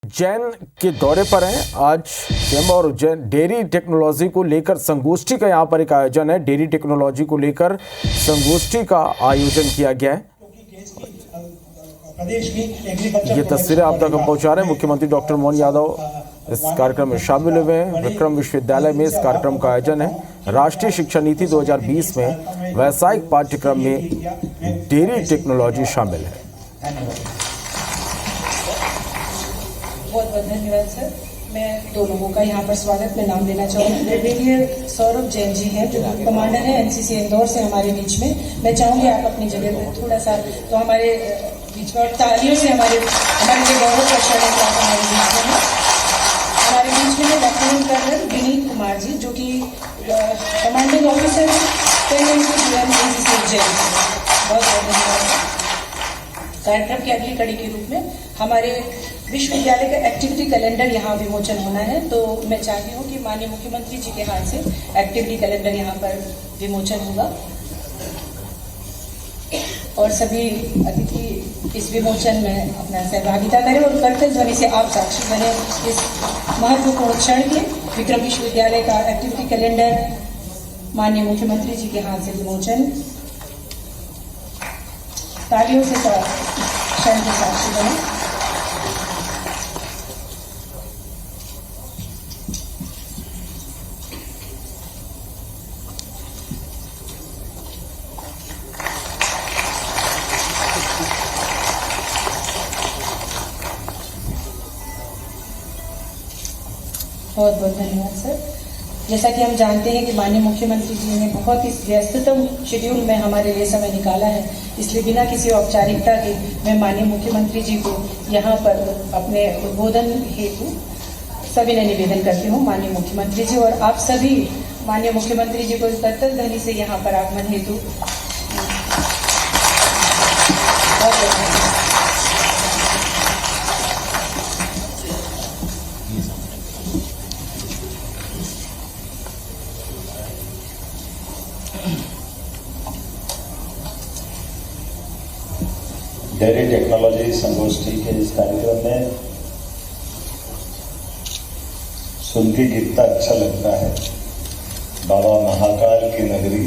उज्जैन के दौरे पर हैं आज सीएम और उज्जैन डेयरी टेक्नोलॉजी को लेकर संगोष्ठी का यहाँ पर एक आयोजन है। डेयरी टेक्नोलॉजी को लेकर संगोष्ठी का आयोजन किया गया है। ये तस्वीरें आप तक हम पहुंचा रहे हैं। मुख्यमंत्री डॉक्टर मोहन यादव इस कार्यक्रम में शामिल हुए हैं। विक्रम विश्वविद्यालय में इस कार्यक्रम का आयोजन है। राष्ट्रीय शिक्षा नीति 2020 में व्यावसायिक पाठ्यक्रम में डेयरी टेक्नोलॉजी शामिल है। बहुत बहुत धन्यवाद सर। मैं दो लोगों का यहाँ पर स्वागत में नाम देना चाहूँगी। ब्रिगेडियर सौरभ जैन जी हैं जो कमांडर हैं एनसीसी इंदौर से हमारे बीच में। मैं चाहूँगी आप अपनी जगह पर थोड़ा सा तो हमारे बीच में और तालियों से हमारे लिए गौरव का क्षण है कि आप हमारे बीच में हैं। हमारे बीच में लेफ्टिनेंट कर्नल विनीत कुमार जी जो कि कमांडिंग ऑफिसर हैं एनसीसी उज्जैन। बहुत बहुत धन्यवाद। कार्यक्रम की अगली कड़ी के रूप में हमारे विश्वविद्यालय का एक्टिविटी कैलेंडर यहाँ विमोचन होना है, तो मैं चाहती हूँ कि माननीय मुख्यमंत्री जी के हाथ से एक्टिविटी कैलेंडर यहाँ पर विमोचन होगा और सभी अतिथि इस विमोचन में अपना सहभागिता करें और करतल ध्वनि से आप साक्षी बने इस महत्वपूर्ण क्षण के। विक्रम विश्वविद्यालय का एक्टिविटी कैलेंडर माननीय मुख्यमंत्री जी के हाथ से विमोचन। तालियों से क्षण के साक्षी बने। बहुत बहुत धन्यवाद सर। जैसा कि हम जानते हैं कि माननीय मुख्यमंत्री जी ने बहुत ही व्यस्ततम शेड्यूल में हमारे लिए समय निकाला है, इसलिए बिना किसी औपचारिकता के मैं माननीय मुख्यमंत्री जी को यहाँ पर अपने उद्बोधन हेतु सविनय निवेदन करती हूँ। माननीय मुख्यमंत्री जी और आप सभी माननीय मुख्यमंत्री जी को करतल ध्वनि से यहाँ पर आगमन हेतु डेयरी टेक्नोलॉजी संगोष्ठी के इस कार्यक्रम में सुन के कितना अच्छा लगता है। बाबा महाकाल की नगरी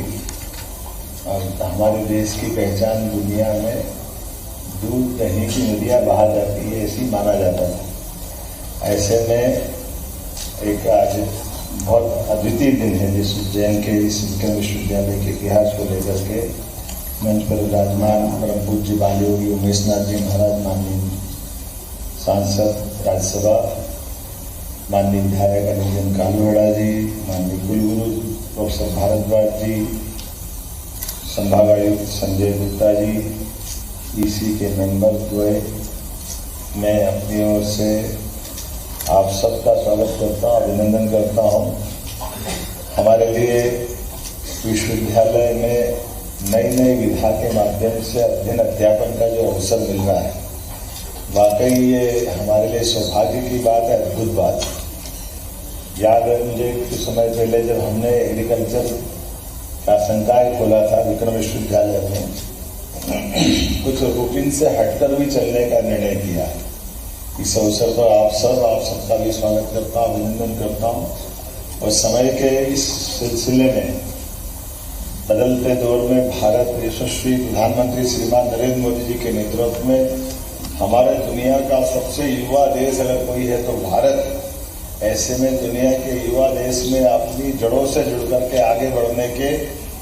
और हमारे देश की पहचान दुनिया में दूध दही की नदियां बहा जाती है ऐसी माना जाता था। ऐसे में एक आज बहुत अद्वितीय दिन है जिस उज्जैन के इस विक्रम विश्वविद्यालय के इतिहास को लेकर के मंच पर विराजमान परम पूज्य बालयोगी उमेश नाथ जी महाराज, माननीय सांसद राज्यसभा, माननीय विधायक अनिल कालूहड़ा जी, माननीय कुलगुरु प्रोफेसर भारद्वाज जी, संभागायुक्त संजय गुप्ता जी, ईसी के मेंबर द्वय, मैं अपनी ओर से आप सबका स्वागत करता हूँ, अभिनंदन करता हूँ। हमारे लिए विश्वविद्यालय में नई नई विधा के माध्यम से अध्ययन अध्यापन का जो अवसर मिल रहा है, वाकई ये हमारे लिए सौभाग्य की बात है, अद्भुत बात। याद है मुझे कुछ समय पहले जब हमने एग्रीकल्चर का संकाय खोला था विक्रम विश्वविद्यालय में, कुछ रूटीन से हटकर भी चलने का निर्णय किया। इस अवसर पर आप सबका भी स्वागत करता हूँ, अभिनंदन करता हूँ। और समय के इस सिलसिले में बदलते दौर में भारत यशस्वी प्रधानमंत्री श्रीमान नरेंद्र मोदी जी के नेतृत्व में हमारे दुनिया का सबसे युवा देश अगर कोई है तो भारत। ऐसे में दुनिया के युवा देश में अपनी जड़ों से जुड़ करके आगे बढ़ने के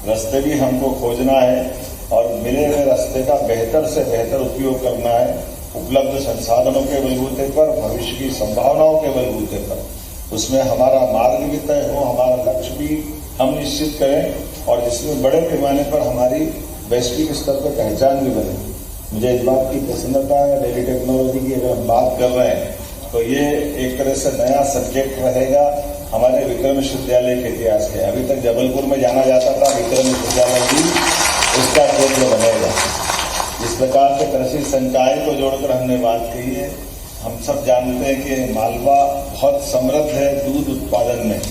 रास्ते भी हमको खोजना है और मिले हुए रास्ते का बेहतर से बेहतर उपयोग करना है। उपलब्ध संसाधनों के बलबूते पर, भविष्य की संभावनाओं के बलबूते पर, उसमें हमारा मार्ग भी तय हो, हमारा लक्ष्य भी हम निश्चित करें और जिसमें बड़े पैमाने पर हमारी वैश्विक स्तर पर पहचान भी बने। मुझे इस बात की प्रसन्नता है, डेयरी टेक्नोलॉजी की अगर हम बात कर रहे हैं तो ये एक तरह से नया सब्जेक्ट रहेगा हमारे विक्रम विश्वविद्यालय के इतिहास के। अभी तक जबलपुर में जाना जाता था विक्रम विश्वविद्यालय भी उसका केंद्र बनेगा। इस प्रकार से कृषि संकाय को जोड़कर हमने बात कही है। हम सब जानते हैं कि मालवा बहुत समृद्ध है दूध उत्पादन में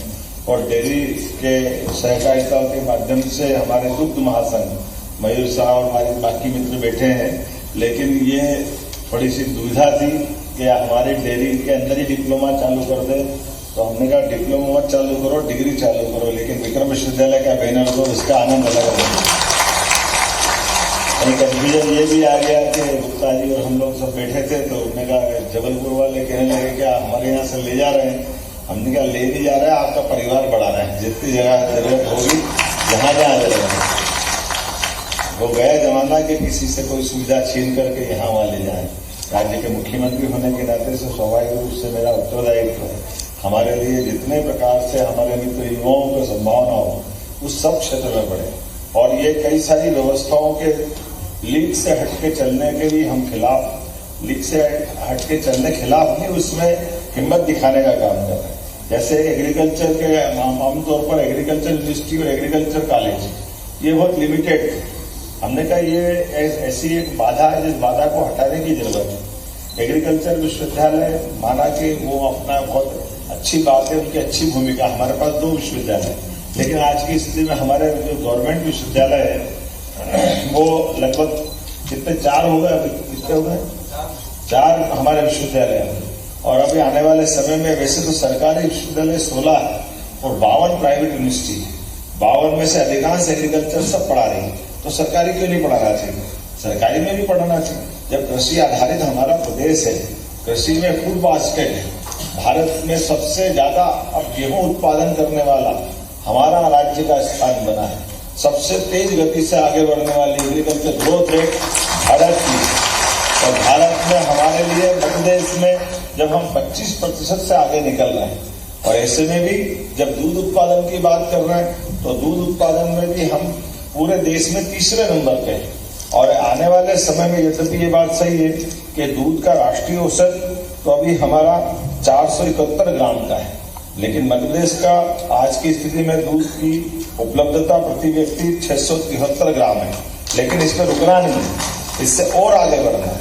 और डेयरी के सहकारिता के माध्यम से हमारे दुग्ध महासंघ मयूर साहब और हमारे बाकी मित्र बैठे हैं, लेकिन ये थोड़ी सी दुविधा थी कि कि हमारी डेयरी के अंदर ही डिप्लोमा चालू कर दे, तो हमने कहा डिप्लोमा मत चालू करो, डिग्री चालू करो, लेकिन विक्रम विश्वविद्यालय का बैनर दो, उसका आनंद अलग है। कन्फ्यूजन ये भी आ गया कि गुप्ता जी और हम लोग सब बैठे थे, तो उन्होंने कहा जबलपुर वाले कहने लगे क्या हमारे यहाँ से ले जा रहे हैं। हमने कहा ले नहीं जा रहे हैं, आपका परिवार बढ़ा रहे हैं, जितनी जगह जरूरत होगी जहाँ जहाँ जरूरत है। वो गया जमाना कि किसी से कोई सुविधा छीन करके यहाँ वहाँ ले जाए। राज्य के मुख्यमंत्री होने के नाते से स्वाभाविक रूप से मेरा उत्तरदायित्व है हमारे लिए जितने प्रकार से हमारे मित्र युवाओं को संभावना हो उस सब क्षेत्र में बढ़े, और ये कई सारी व्यवस्थाओं के लीक से हटके चलने के भी हम खिलाफ, लीक से हटके चलने खिलाफ नहीं, उसमें हिम्मत दिखाने का काम कर रहे हैं। जैसे एग्रीकल्चर के आमतौर पर एग्रीकल्चर यूनिवर्सिटी और एग्रीकल्चर कॉलेज ये बहुत लिमिटेड है। हमने कहा ये ऐसी एक बाधा है जिस बाधा को हटाने की जरूरत है। एग्रीकल्चर विश्वविद्यालय माना कि वो अपना बहुत अच्छी बात है, उनकी अच्छी भूमिका। हमारे पास 2 विश्वविद्यालय, लेकिन आज की स्थिति में हमारे जो गवर्नमेंट विश्वविद्यालय है वो लगभग कितने 4 हो गए, कितने हो गए 4 हमारे विश्वविद्यालय हैं। और अभी आने वाले समय में वैसे तो सरकारी विश्वविद्यालय 16 है और 52 प्राइवेट यूनिवर्सिटी है। 52 में से अधिकांश एग्रीकल्चर सब पढ़ा रही है, तो सरकारी क्यों नहीं पढ़ाना चाहिए? सरकारी में भी पढ़ाना चाहिए। जब कृषि आधारित हमारा प्रदेश है, कृषि में फूड बास्केट है, भारत में सबसे ज्यादा अब गेहूं उत्पादन करने वाला हमारा राज्य का स्थान बना है। सबसे तेज गति से आगे बढ़ने वाली एग्रीकल्चर ग्रोथ रेट भारत की, और भारत में हमारे लिए मध्य देश में जब हम 25% से आगे निकल रहे हैं, और ऐसे में भी जब दूध उत्पादन की बात कर रहे हैं तो दूध उत्पादन में भी हम पूरे देश में 3रे नंबर पे है। और आने वाले समय में यद्यपि ये बात सही है कि दूध का राष्ट्रीय औसत तो अभी हमारा 471 ग्राम का है, लेकिन मध्य प्रदेश का आज की स्थिति में दूध की उपलब्धता प्रति व्यक्ति 673 ग्राम है। लेकिन इसमें रुकना नहीं है, इससे और आगे बढ़ना है।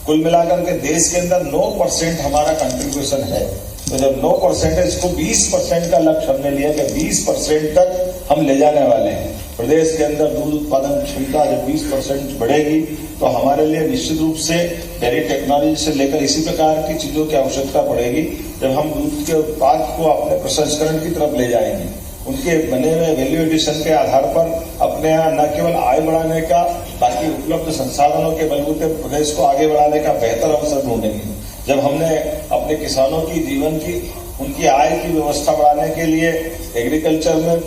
कुल मिलाकर के देश के अंदर 9% हमारा कंट्रीब्यूशन है, तो जब 9% को 20% का लक्ष्य हमने लिया कि 20% तक हम ले जाने वाले हैं। प्रदेश के अंदर दूध उत्पादन क्षमता जब 20% बढ़ेगी तो हमारे लिए निश्चित रूप से डेयरी टेक्नोलॉजी से लेकर इसी प्रकार की चीजों की आवश्यकता पड़ेगी। जब हम दूध के उत्पाद को अपने प्रसंस्करण की तरफ ले जाएंगे, उनके बने हुए वैल्यू एडिशन के आधार पर अपने यहाँ न केवल आय बढ़ाने का, बाकी उपलब्ध संसाधनों के बलबूते प्रदेश को आगे बढ़ाने का बेहतर अवसर ढूंढेंगे। जब हमने अपने किसानों की जीवन की, उनकी आय की व्यवस्था बढ़ाने के लिए एग्रीकल्चर में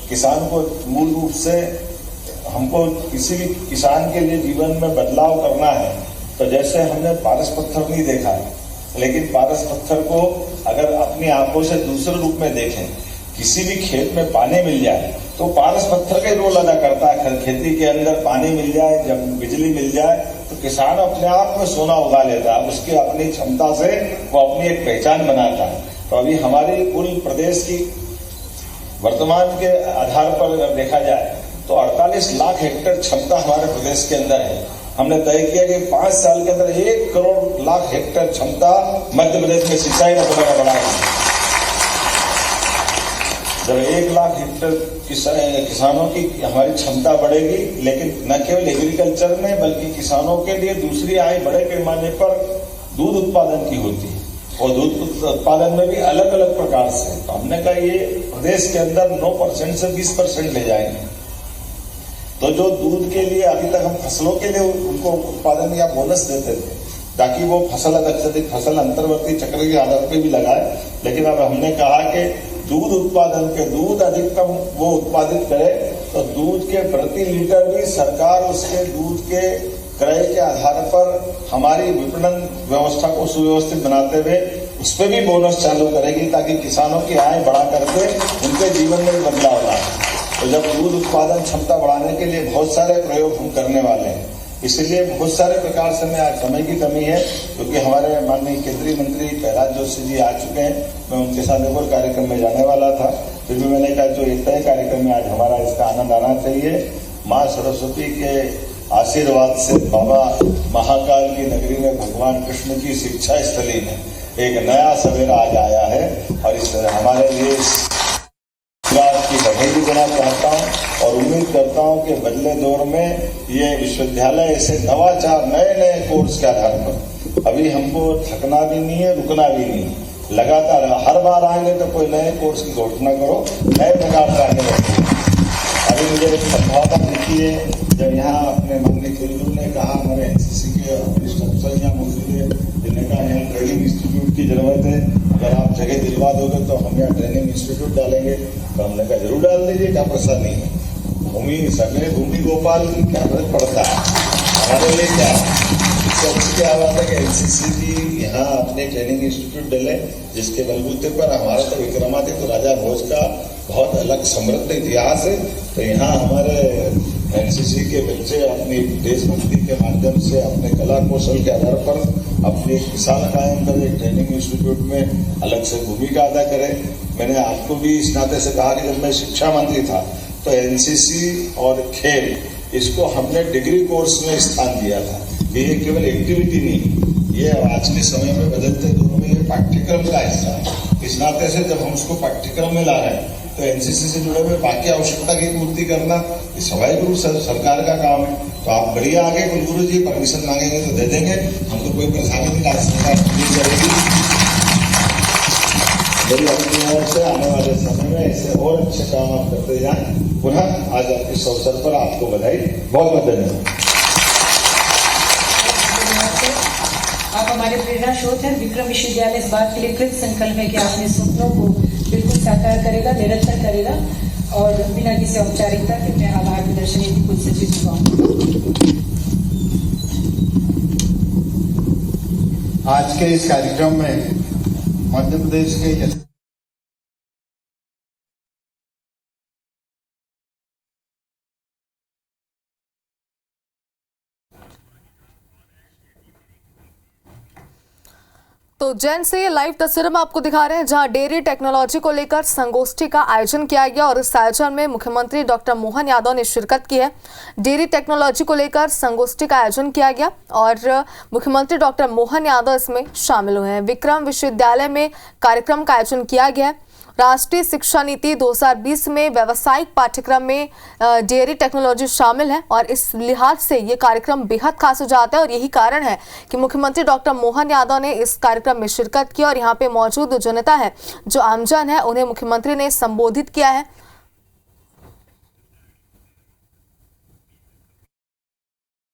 किसान को मूल रूप से हमको किसी भी किसान के लिए जीवन में बदलाव करना है, तो जैसे हमने पारस पत्थर नहीं देखा है, लेकिन पारस पत्थर को अगर अपनी आंखों से दूसरे रूप में देखें, किसी भी खेत में पानी मिल जाए तो पारस पत्थर का रोल अदा करता है। खेती के अंदर पानी मिल जाए, जब बिजली मिल जाए तो किसान अपने आप में सोना उगा लेता है, उसकी अपनी क्षमता से वो अपनी एक पहचान बनाता है। तो अभी हमारी कुल प्रदेश की वर्तमान के आधार पर अगर देखा जाए तो 48 लाख हेक्टेयर क्षमता हमारे प्रदेश के अंदर है। हमने तय किया कि 5 साल के अंदर 1 करोड़ लाख हेक्टेयर क्षमता मध्य प्रदेश में सिंचाई का बढ़ाएगी। जब 1 लाख हेक्टेयर किसानों की हमारी क्षमता बढ़ेगी, लेकिन न केवल एग्रीकल्चर में बल्कि किसानों के लिए दूसरी आय बढ़े के माने पर दूध उत्पादन की होती है, और दूध उत्पादन में भी अलग अलग प्रकार से। तो हमने कहा ये प्रदेश के अंदर 9% से 20% ले जाएंगे। तो जो दूध के लिए अभी तक हम फसलों के लिए उनको उत्पादन या बोनस देते थे ताकि वो फसल अधिक फसल अंतर्वर्ती चक्र के आधार पर भी लगाए, लेकिन अब हमने कहा कि दूध उत्पादन के दूध अधिकतम वो उत्पादित करे तो दूध के प्रति लीटर भी सरकार उसके दूध के क्रय के आधार पर हमारी विपणन व्यवस्था को सुव्यवस्थित बनाते हुए उस पर भी बोनस चालू करेगी, ताकि किसानों की आय बढ़ा करके उनके जीवन में बदलाव लाए। तो जब दूध उत्पादन क्षमता बढ़ाने के लिए बहुत सारे प्रयोग हम करने वाले हैं, इसलिए बहुत सारे प्रकार से मैं आज समय की कमी है क्योंकि हमारे माननीय केंद्रीय मंत्री प्रहलाद जोशी जी आ चुके हैं। मैं उनके साथ एक और कार्यक्रम में जाने वाला था, फिर भी मैंने कहा जो एक तय कार्यक्रम में आज हमारा इसका आनंद आना चाहिए। माँ सरस्वती के आशीर्वाद से बाबा महाकाल की नगरी में भगवान कृष्ण की शिक्षा स्थली में एक नया सवेरा आज आया है, और इस हमारे लिए की बधाई देना चाहता हूं और उम्मीद करता हूं कि बदले दौर में ये विश्वविद्यालय ऐसे नवाचार नए नए कोर्स के आधार पर अभी हमको थकना भी नहीं है, रुकना भी नहीं है, लगातार हर बार आएंगे तो कोई नए कोर्स की घोषणा करो, नए प्रकार का आगे बढ़ो। अभी मुझे एक संभावना दिखी है, जब यहाँ अपने माननीय कुलगुरु ने कहा हमारे एनसीसी के वरिष्ठ अफसर यहाँ मौजूद है, जिन्होंने कहा यहाँ ट्रेनिंग इंस्टीट्यूट की जरूरत है, अगर आप जगह दिलवा दोगे तो हम यहाँ ट्रेनिंग इंस्टीट्यूट डालेंगे। तो हमने कहा जरूर डाल दीजिए, क्या प्रश्न नहीं है। भूमि सगले भूमि गोपाल क्या फर्क पड़ता है हमारे लिए, क्या सबसे क्या बात है कि एनसीसी भी यहाँ अपने ट्रेनिंग इंस्टीट्यूट डाले, जिसके बलबूते पर हमारा तो विक्रमादित्य राजा भोज का बहुत अलग समृद्ध इतिहास है। तो यहाँ हमारे एनसीसी के बच्चे अपनी देशभक्ति के माध्यम से अपने कला कौशल के आधार पर अपनी एक मिसाल कायम करें, ट्रेनिंग इंस्टीट्यूट में अलग से भूमिका अदा करें। मैंने आपको भी इस नाते से कहा कि जब मैं शिक्षा मंत्री था तो एनसीसी और खेल इसको हमने डिग्री कोर्स में स्थान दिया था। ये केवल एक्टिविटी नहीं, ये आज के समय में बदलते दौर में ये पाठ्यक्रम का हिस्सा है। इस नाते से जब हम उसको पाठ्यक्रम में ला रहे हैं तो एनसीसी से जुड़े हुए बाकी आवश्यकता की पूर्ति करना ये स्वाभाविक रूप से सरकार का काम है। तो आप बढ़िया आगे कुलगुरु जी परमिशन मांगेंगे तो दे देंगे, हमको कोई परेशानी नहीं, राज्य सरकार पूरी करेगी। मेरी अपनी ओर से आने वाले समय में ऐसे और अच्छे काम आप करते जाएं। पुनः आज आपके इस अवसर पर आपको बधाई, बहुत बहुत धन्यवाद। आप हमारे प्रेरणा स्रोत हैं। विक्रम विश्वविद्यालय इस बात के लिए कृत संकल्प है कि अपने सपनों को बिल्कुल साकार करेगा, निरंतर करेगा। और बिना किसी औपचारिकता के मैं आभार प्रदर्शन की कुल सचिव चुका। आज के इस कार्यक्रम में मध्य प्रदेश के तो उज्जैन से ये लाइव तस्वीर में आपको दिखा रहे हैं, जहां डेयरी टेक्नोलॉजी को लेकर संगोष्ठी का आयोजन किया गया और इस आयोजन में मुख्यमंत्री डॉक्टर मोहन यादव ने शिरकत की है। डेयरी टेक्नोलॉजी को लेकर संगोष्ठी का आयोजन किया गया और मुख्यमंत्री डॉक्टर मोहन यादव इसमें शामिल हुए हैं। विक्रम विश्वविद्यालय में कार्यक्रम का आयोजन किया गया है। राष्ट्रीय शिक्षा नीति 2020 में व्यावसायिक पाठ्यक्रम में डेयरी टेक्नोलॉजी शामिल है और इस लिहाज से ये कार्यक्रम बेहद खास हो जाता है और यही कारण है कि मुख्यमंत्री डॉक्टर मोहन यादव ने इस कार्यक्रम में शिरकत की और यहाँ पे मौजूद जनता है, जो आमजन है, उन्हें मुख्यमंत्री ने संबोधित किया है।